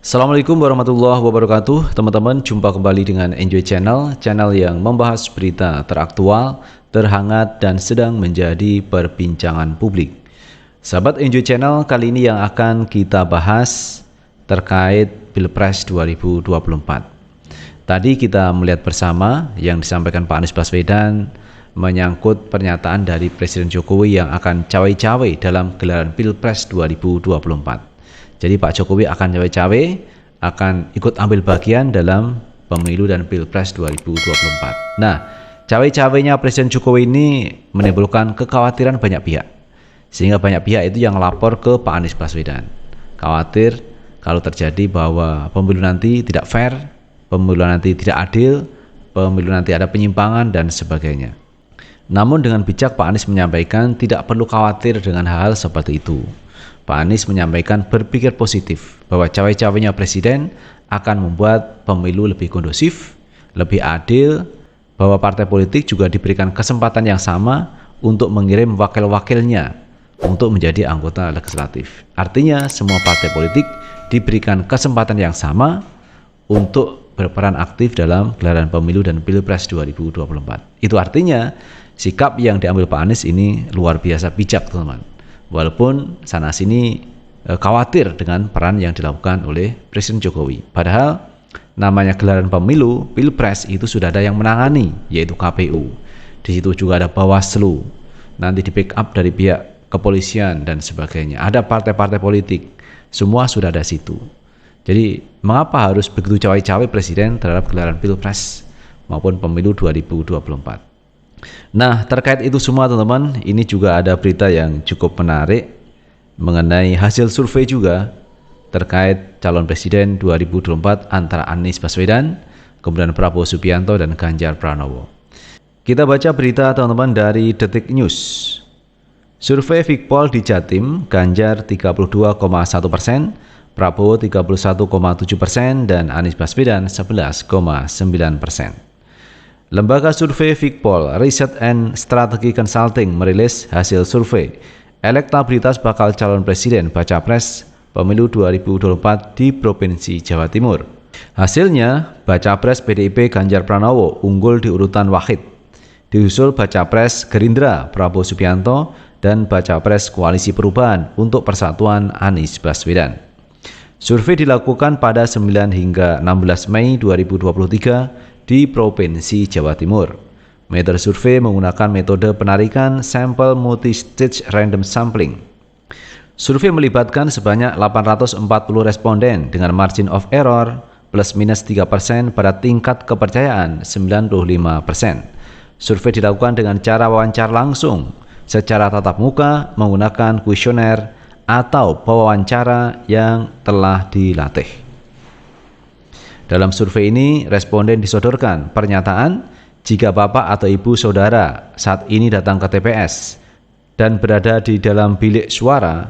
Assalamualaikum warahmatullahi wabarakatuh. Teman-teman, jumpa kembali dengan Enjoy Channel, channel yang membahas berita teraktual, terhangat, dan sedang menjadi perbincangan publik. Sahabat Enjoy Channel, kali ini yang akan kita bahas terkait Pilpres 2024. Tadi kita melihat bersama yang disampaikan Pak Anies Baswedan menyangkut pernyataan dari Presiden Jokowi yang akan cawe-cawe dalam gelaran Pilpres 2024. Jadi Pak Jokowi akan cawe-cawe, akan ikut ambil bagian dalam pemilu dan Pilpres 2024. Nah, cawe-cawenya Presiden Jokowi ini menimbulkan kekhawatiran banyak pihak. Sehingga banyak pihak itu yang lapor ke Pak Anies Baswedan. Khawatir kalau terjadi bahwa pemilu nanti tidak fair, pemilu nanti tidak adil, pemilu nanti ada penyimpangan dan sebagainya. Namun dengan bijak Pak Anies menyampaikan tidak perlu khawatir dengan hal-hal seperti itu. Pak Anies menyampaikan berpikir positif bahwa cawe-cawenya Presiden akan membuat pemilu lebih kondusif, lebih adil, bahwa partai politik juga diberikan kesempatan yang sama untuk mengirim wakil-wakilnya untuk menjadi anggota legislatif. Artinya semua partai politik diberikan kesempatan yang sama untuk berperan aktif dalam gelaran pemilu dan Pilpres 2024. Itu artinya sikap yang diambil Pak Anies ini luar biasa bijak, teman-teman. Walaupun sana-sini khawatir dengan peran yang dilakukan oleh Presiden Jokowi. Padahal namanya gelaran pemilu, Pilpres itu sudah ada yang menangani, yaitu KPU. Di situ juga ada Bawaslu, nanti di backup dari pihak kepolisian dan sebagainya. Ada partai-partai politik, semua sudah ada situ. Jadi mengapa harus begitu cawe-cawe Presiden terhadap gelaran Pilpres maupun pemilu 2024? Nah, terkait itu semua teman-teman, ini juga ada berita yang cukup menarik mengenai hasil survei juga terkait calon presiden 2024 antara Anies Baswedan, kemudian Prabowo Subianto dan Ganjar Pranowo. Kita baca berita teman-teman dari Detik News. Survei Vikpol di Jatim, Ganjar 32,1%, Prabowo 31,7% dan Anies Baswedan 11,9%. Lembaga survei Vikpol Research and Strategy Consulting merilis hasil survei elektabilitas bakal calon presiden baca pres pemilu 2024 di Provinsi Jawa Timur. Hasilnya, baca pres PDIP Ganjar Pranowo unggul di urutan wahid, disusul baca pres Gerindra Prabowo Subianto dan baca pres Koalisi Perubahan untuk Persatuan Anies Baswedan. Survei dilakukan pada 9 hingga 16 Mei 2023 di Provinsi Jawa Timur. Metode survei menggunakan metode penarikan sampel multi-stage random sampling. Survei melibatkan sebanyak 840 responden dengan margin of error plus minus 3% pada tingkat kepercayaan 95%. Survei dilakukan dengan cara wawancara langsung secara tatap muka menggunakan kuesioner atau pewawancara yang telah dilatih. Dalam survei ini, responden disodorkan pernyataan jika bapak atau ibu saudara saat ini datang ke TPS dan berada di dalam bilik suara,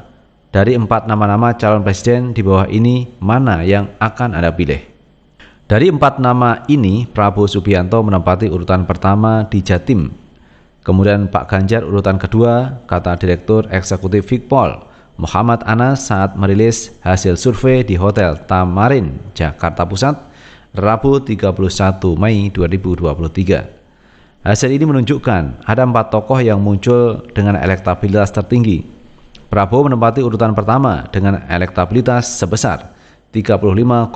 dari 4 nama-nama calon presiden di bawah ini mana yang akan Anda pilih? Dari 4 nama ini, Prabowo Subianto menempati urutan pertama di Jatim. Kemudian Pak Ganjar urutan kedua, kata Direktur Eksekutif Vikpol Muhammad Anas saat merilis hasil survei di Hotel Tamarin, Jakarta Pusat, Rabu 31 Mei 2023. Hasil ini menunjukkan ada 4 tokoh yang muncul dengan elektabilitas tertinggi. Prabowo menempati urutan pertama dengan elektabilitas sebesar 35,8%,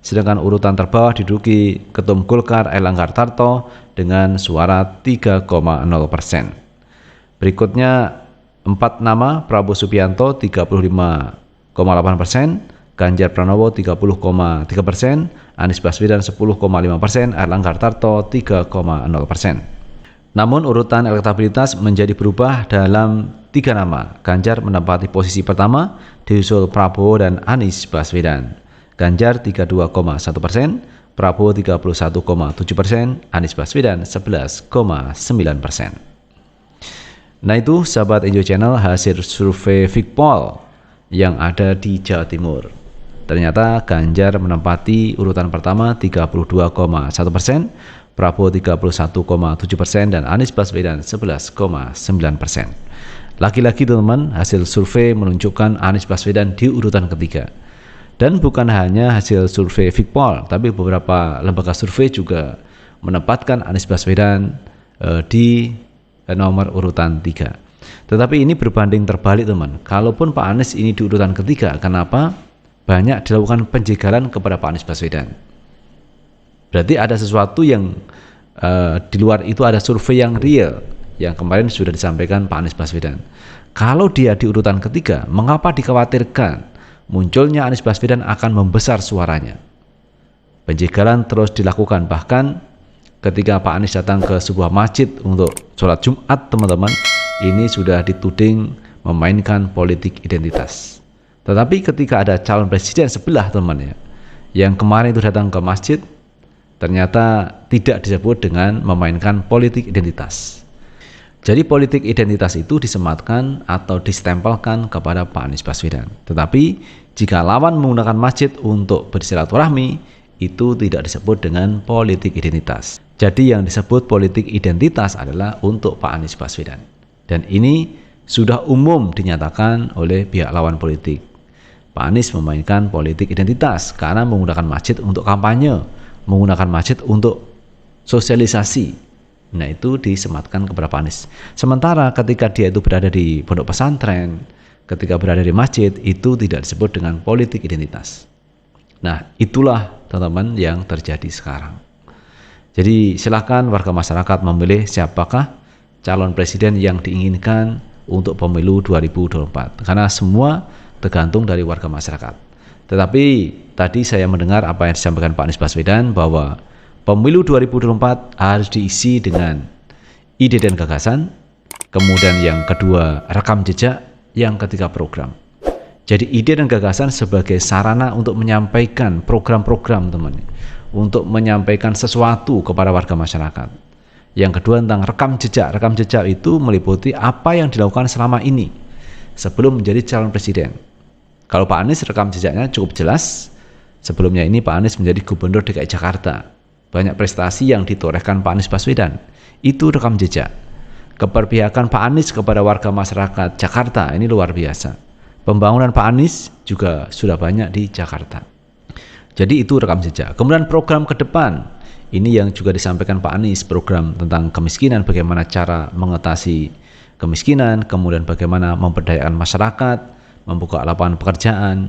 sedangkan urutan terbawah diduduki Ketum Golkar Airlangga Hartarto dengan suara 3,0%. Berikutnya 4 nama Prabowo Subianto 35,8%, Ganjar Pranowo 30,3%, Anies Baswedan 10,5%, Airlangga Hartarto 3,0%. Namun urutan elektabilitas menjadi berubah dalam 3 nama. Ganjar menempati posisi pertama, disusul Prabowo dan Anies Baswedan. Ganjar 32,1%, Prabowo 31,7%, Anies Baswedan 11,9%. Nah itu sahabat Enjoy Channel hasil survei Vikpol yang ada di Jawa Timur. Ternyata Ganjar menempati urutan pertama 32,1%, Prabowo 31,7% dan Anies Baswedan 11,9%. Lagi-lagi teman-teman, hasil survei menunjukkan Anies Baswedan di urutan ketiga. Dan bukan hanya hasil survei Vicpol, tapi beberapa lembaga survei juga menempatkan Anies Baswedan di nomor urutan 3. Tetapi ini berbanding terbalik teman. Kalaupun Pak Anies ini di urutan ketiga, kenapa banyak dilakukan penjegalan kepada Pak Anies Baswedan? Berarti ada sesuatu yang di luar itu, ada survei yang real yang kemarin sudah disampaikan Pak Anies Baswedan. Kalau dia di urutan ketiga, mengapa dikhawatirkan munculnya Anies Baswedan akan membesar suaranya? Penjegalan terus dilakukan, bahkan ketika Pak Anies datang ke sebuah masjid untuk sholat Jumat, teman-teman, ini sudah dituding memainkan politik identitas. Tetapi ketika ada calon presiden sebelah, teman ya, yang kemarin itu datang ke masjid, ternyata tidak disebut dengan memainkan politik identitas. Jadi politik identitas itu disematkan atau distempelkan kepada Pak Anies Baswedan. Tetapi jika lawan menggunakan masjid untuk bersilaturahmi, itu tidak disebut dengan politik identitas. Jadi yang disebut politik identitas adalah untuk Pak Anies Baswedan. Dan ini sudah umum dinyatakan oleh pihak lawan politik. Pak Anies memainkan politik identitas karena menggunakan masjid untuk kampanye, menggunakan masjid untuk sosialisasi. Nah, itu disematkan kepada Pak Anies. Sementara ketika dia itu berada di pondok pesantren, ketika berada di masjid, itu tidak disebut dengan politik identitas. Nah, itulah teman-teman yang terjadi sekarang. Jadi silakan warga masyarakat memilih siapakah calon presiden yang diinginkan untuk pemilu 2024. Karena semua tergantung dari warga masyarakat. Tetapi tadi saya mendengar apa yang disampaikan Pak Anies Baswedan bahwa pemilu 2024 harus diisi dengan ide dan gagasan, kemudian yang kedua rekam jejak, yang ketiga program. Jadi ide dan gagasan sebagai sarana untuk menyampaikan program-program, teman, untuk menyampaikan sesuatu kepada warga masyarakat. Yang kedua tentang rekam jejak. Rekam jejak itu meliputi apa yang dilakukan selama ini sebelum menjadi calon presiden. Kalau Pak Anies rekam jejaknya cukup jelas. Sebelumnya ini Pak Anies menjadi gubernur DKI Jakarta. Banyak prestasi yang ditorehkan Pak Anies Baswedan. Itu rekam jejak. Keberpihakan Pak Anies kepada warga masyarakat Jakarta ini luar biasa. Pembangunan Pak Anies juga sudah banyak di Jakarta. Jadi itu rekam jejak. Kemudian program ke depan. Ini yang juga disampaikan Pak Anies, program tentang kemiskinan, bagaimana cara mengatasi kemiskinan, kemudian bagaimana memberdayakan masyarakat, membuka lapangan pekerjaan,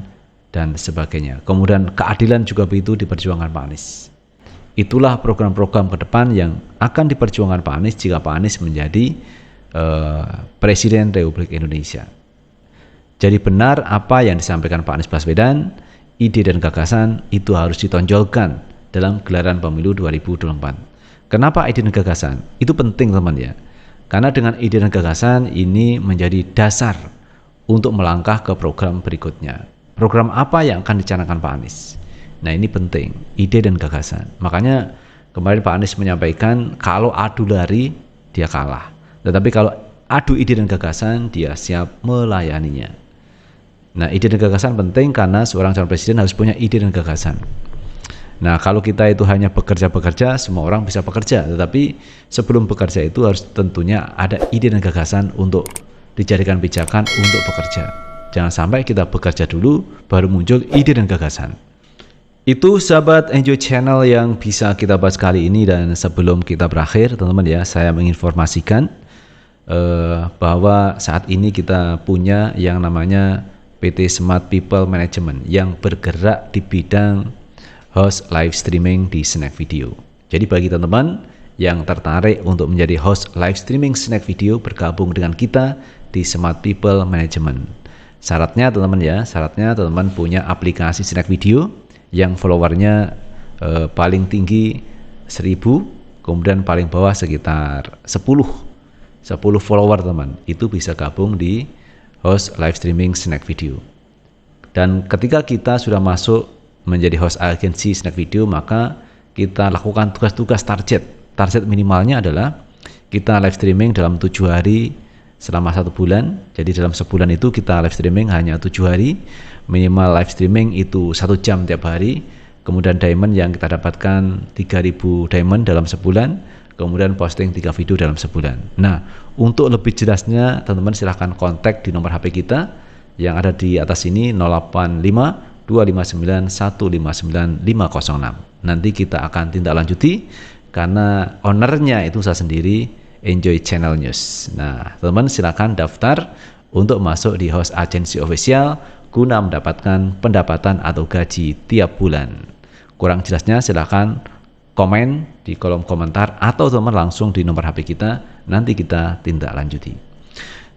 dan sebagainya. Kemudian keadilan juga begitu diperjuangkan Pak Anies. Itulah program-program ke depan yang akan diperjuangkan Pak Anies jika Pak Anies menjadi Presiden Republik Indonesia. Jadi benar apa yang disampaikan Pak Anies Baswedan, ide dan gagasan itu harus ditonjolkan dalam gelaran pemilu 2024. Kenapa ide dan gagasan? Itu penting, teman ya. Karena dengan ide dan gagasan ini menjadi dasar untuk melangkah ke program berikutnya. Program apa yang akan dicanangkan Pak Anies? Nah, ini penting, ide dan gagasan. Makanya kemarin Pak Anies menyampaikan kalau adu lari dia kalah. Tetapi kalau adu ide dan gagasan dia siap melayaninya. Nah, ide dan gagasan penting karena seorang calon presiden harus punya ide dan gagasan. Nah, kalau kita itu hanya bekerja-bekerja, semua orang bisa bekerja. Tetapi sebelum bekerja itu harus tentunya ada ide dan gagasan untuk dijadikan pijakan untuk bekerja. Jangan sampai kita bekerja dulu, baru muncul ide dan gagasan. Itu sahabat Enjoy Channel yang bisa kita bahas kali ini. Dan sebelum kita berakhir, teman-teman ya, saya menginformasikan bahwa saat ini kita punya yang namanya PT Smart People Management yang bergerak di bidang host live streaming di Snack Video. Jadi bagi teman-teman yang tertarik untuk menjadi host live streaming Snack Video, bergabung dengan kita di Smart People Management. Syaratnya teman-teman ya, teman-teman punya aplikasi Snack Video yang followernya paling tinggi 1000, kemudian paling bawah sekitar 10 follower, teman. Itu bisa gabung di host live streaming Snack Video. Dan ketika kita sudah masuk menjadi host agensi Snack Video, maka kita lakukan tugas-tugas target minimalnya adalah kita live streaming dalam 7 hari selama 1 bulan. Jadi dalam sebulan itu kita live streaming hanya 7 hari, minimal live streaming itu 1 jam tiap hari. Kemudian diamond yang kita dapatkan 3000 diamond dalam sebulan, kemudian posting 3 video dalam sebulan. Nah, untuk lebih jelasnya teman-teman silahkan kontak di nomor HP kita yang ada di atas ini, 085 259159506. Nanti kita akan tindak lanjuti karena ownernya itu saya sendiri, Enjoy Channel News. Nah, teman-teman silakan daftar untuk masuk di host agency official guna mendapatkan pendapatan atau gaji tiap bulan. Kurang jelasnya silakan komen di kolom komentar atau teman langsung di nomor HP kita, nanti kita tindak lanjuti.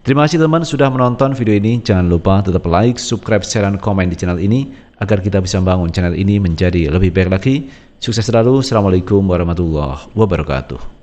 Terima kasih teman sudah menonton video ini. Jangan lupa tetap like, subscribe, share, dan komen di channel ini agar kita bisa membangun channel ini menjadi lebih baik lagi. Sukses selalu. Assalamualaikum warahmatullahi wabarakatuh.